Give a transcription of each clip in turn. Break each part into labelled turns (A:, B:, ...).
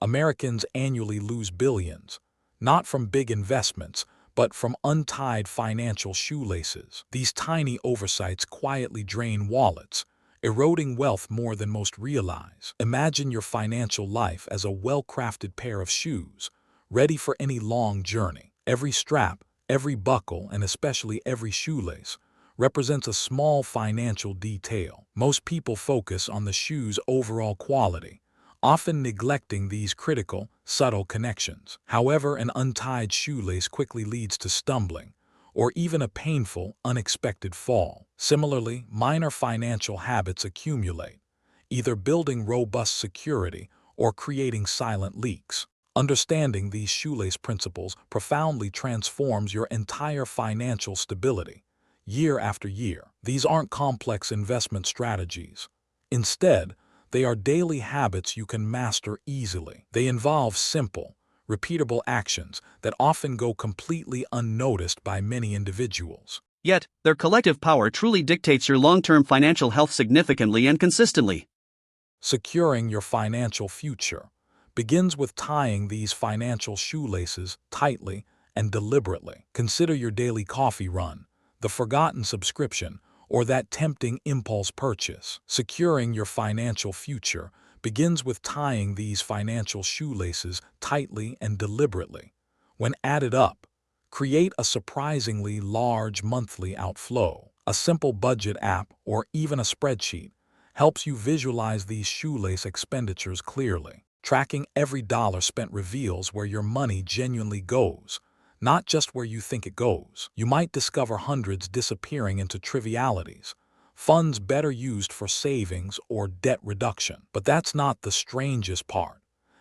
A: Americans annually lose billions, not from big investments, but from untied financial shoelaces. These tiny oversights quietly drain wallets, eroding wealth more than most realize. Imagine your financial life as a well-crafted pair of shoes, ready for any long journey. Every strap, every buckle, and especially every shoelace represents a small financial detail. Most people focus on the shoe's overall quality, often neglecting these critical, subtle connections. However, an untied shoelace quickly leads to stumbling, or even a painful, unexpected fall. Similarly, minor financial habits accumulate, either building robust security or creating silent leaks. Understanding these shoelace principles profoundly transforms your entire financial stability, year after year. These aren't complex investment strategies. Instead, they are daily habits you can master easily. They involve simple, repeatable actions that often go completely unnoticed by many individuals.
B: Yet, their collective power truly dictates your long-term financial health significantly and consistently.
A: Securing your financial future begins with tying these financial shoelaces tightly and deliberately. Consider your daily coffee run, the forgotten subscription, or that tempting impulse purchase. Securing your financial future begins with tying these financial shoelaces tightly and deliberately. When added up, create a surprisingly large monthly outflow. A simple budget app or even a spreadsheet helps you visualize these shoelace expenditures clearly. Tracking every dollar spent reveals where your money genuinely goes, not just where you think it goes. You might discover hundreds disappearing into trivialities, funds better used for savings or debt reduction. But that's not the strangest part.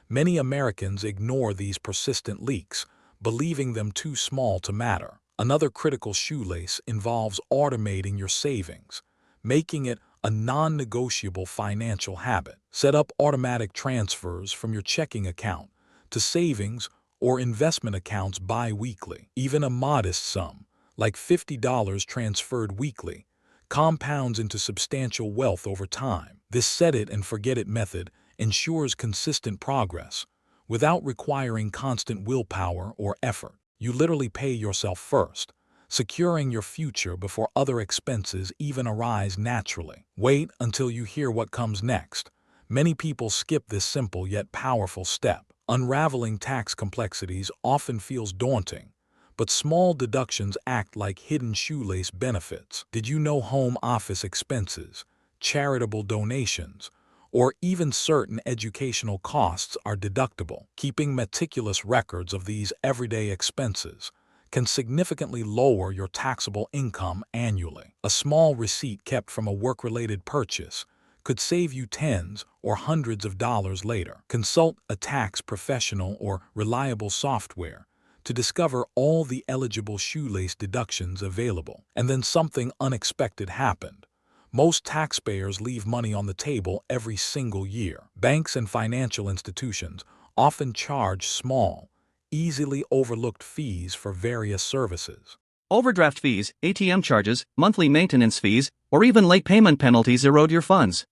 A: Many Americans ignore these persistent leaks, believing them too small to matter. Another critical shoelace involves automating your savings, making it a non-negotiable financial habit. Set up automatic transfers from your checking account to savings or investment accounts bi-weekly. Even a modest sum, like $50 transferred weekly, compounds into substantial wealth over time. This set-it-and-forget-it method ensures consistent progress without requiring constant willpower or effort. You literally pay yourself first, securing your future before other expenses even arise naturally. Wait until you hear what comes next. Many people skip this simple yet powerful step. Unraveling tax complexities often feels daunting, but small deductions act like hidden shoelace benefits. Did you know home office expenses, charitable donations, or even certain educational costs are deductible? Keeping meticulous records of these everyday expenses can significantly lower your taxable income annually. A small receipt kept from a work-related purchase could save you tens or hundreds of dollars later. Consult a tax professional or reliable software to discover all the eligible shoelace deductions available. And then something unexpected happened. Most taxpayers leave money on the table every single year. Banks and financial institutions often charge small, easily overlooked fees for various services.
B: Overdraft fees, ATM charges, monthly maintenance fees, or even late payment penalties erode your funds.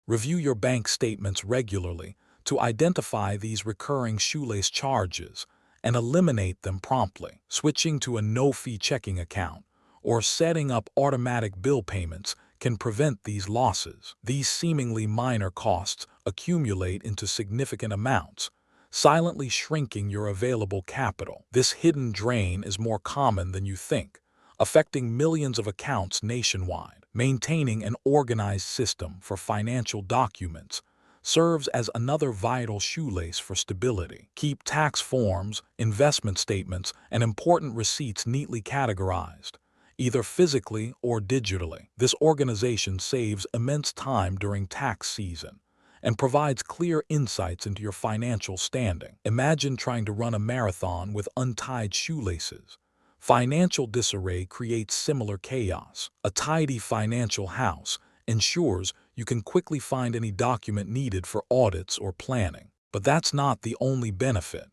A: Review your bank statements regularly to identify these recurring shoelace charges and eliminate them promptly. Switching to a no-fee checking account or setting up automatic bill payments can prevent these losses. These seemingly minor costs accumulate into significant amounts, silently shrinking your available capital. This hidden drain is more common than you think, affecting millions of accounts nationwide. Maintaining an organized system for financial documents serves as another vital shoelace for stability. Keep tax forms, investment statements, and important receipts neatly categorized, either physically or digitally. This organization saves immense time during tax season and provides clear insights into your financial standing. Imagine trying to run a marathon with untied shoelaces. Financial disarray creates similar chaos. A tidy financial house ensures you can quickly find any document needed for audits or planning. But that's not the only benefit.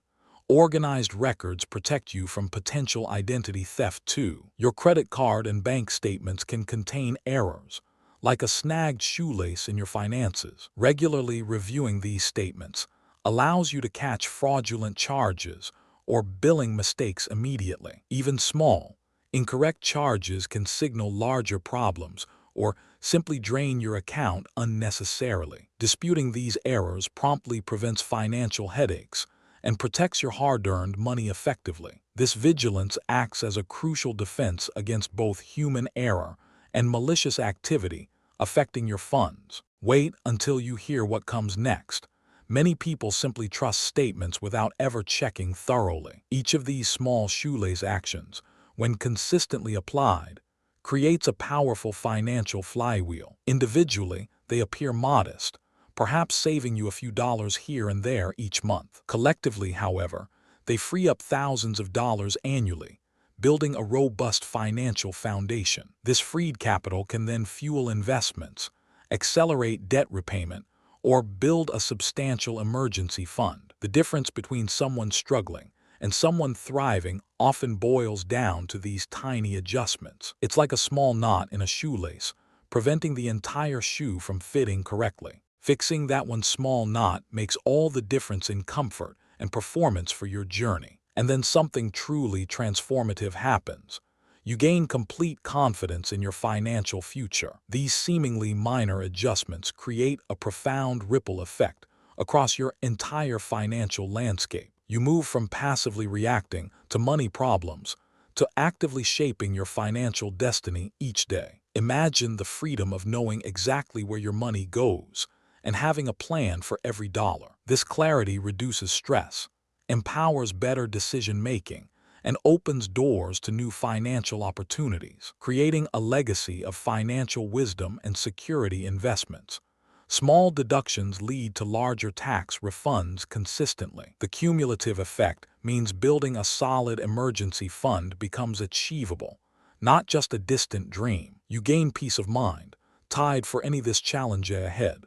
A: Organized records protect you from potential identity theft too. Your credit card and bank statements can contain errors, like a snagged shoelace in your finances. Regularly reviewing these statements allows you to catch fraudulent charges or billing mistakes immediately. Even small, incorrect charges can signal larger problems or simply drain your account unnecessarily. Disputing these errors promptly prevents financial headaches and protects your hard-earned money effectively. This vigilance acts as a crucial defense against both human error and malicious activity affecting your funds. Wait until you hear what comes next. Many people simply trust statements without ever checking thoroughly. Each of these small shoelace actions, when consistently applied, creates a powerful financial flywheel. Individually, they appear modest, perhaps saving you a few dollars here and there each month. Collectively, however, they free up thousands of dollars annually, building a robust financial foundation. This freed capital can then fuel investments, accelerate debt repayment, or build a substantial emergency fund. The difference between someone struggling and someone thriving often boils down to these tiny adjustments. It's like a small knot in a shoelace, preventing the entire shoe from fitting correctly. Fixing that one small knot makes all the difference in comfort and performance for your journey. And then something truly transformative happens. You gain complete confidence in your financial future. These seemingly minor adjustments create a profound ripple effect across your entire financial landscape. You move from passively reacting to money problems to actively shaping your financial destiny each day. Imagine the freedom of knowing exactly where your money goes and having a plan for every dollar. This clarity reduces stress, empowers better decision-making, and opens doors to new financial opportunities, creating a legacy of financial wisdom and security investments. Small deductions lead to larger tax refunds consistently. The cumulative effect means building a solid emergency fund becomes achievable, not just a distant dream. You gain peace of mind, tied for any this challenge ahead.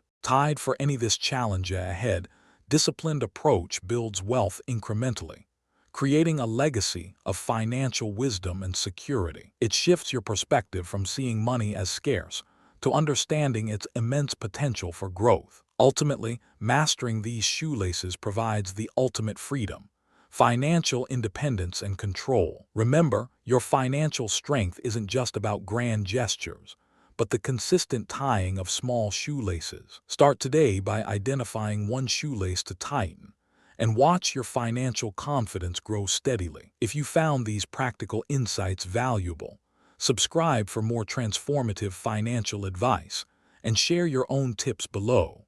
A: Disciplined approach builds wealth incrementally, creating a legacy of financial wisdom and security. It shifts your perspective from seeing money as scarce to understanding its immense potential for growth. Ultimately, mastering these shoelaces provides the ultimate freedom, financial independence and control. Remember, your financial strength isn't just about grand gestures, but the consistent tying of small shoelaces. Start today by identifying one shoelace to tighten, and watch your financial confidence grow steadily. If you found these practical insights valuable, subscribe for more transformative financial advice and share your own tips below.